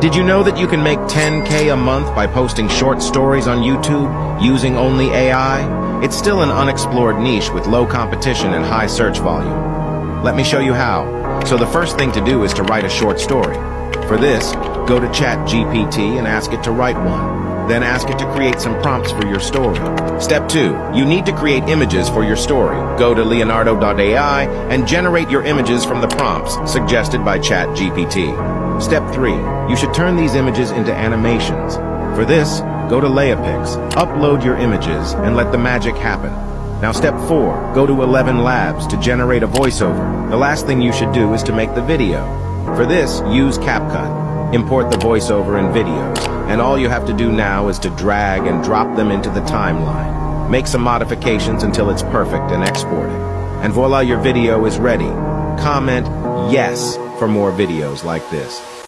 Did you know that you can make 10K a month by posting short stories on YouTube using only AI? It's still an unexplored niche with low competition and high search volume. Let me show you how. So the first thing to do is to write a short story. For this, go to Chatgpt and ask it to write one. Then ask it to create some prompts for your story. Step 2. You need to create images for your story. Go to leonardo.ai and generate your images from the prompts suggested by Chatgpt. Step 3. You should turn these images into animations. For this, go to Layapix, upload your images, and let the magic happen. Now step 4. Go to 11 Labs to generate a voiceover. The last thing you should do is to make the video. For this, use CapCut. Import the voiceover and videos, and all you have to do now is to drag and drop them into the timeline. Make some modifications until it's perfect and export it. And voila, your video is ready. Comment yes for more videos like this.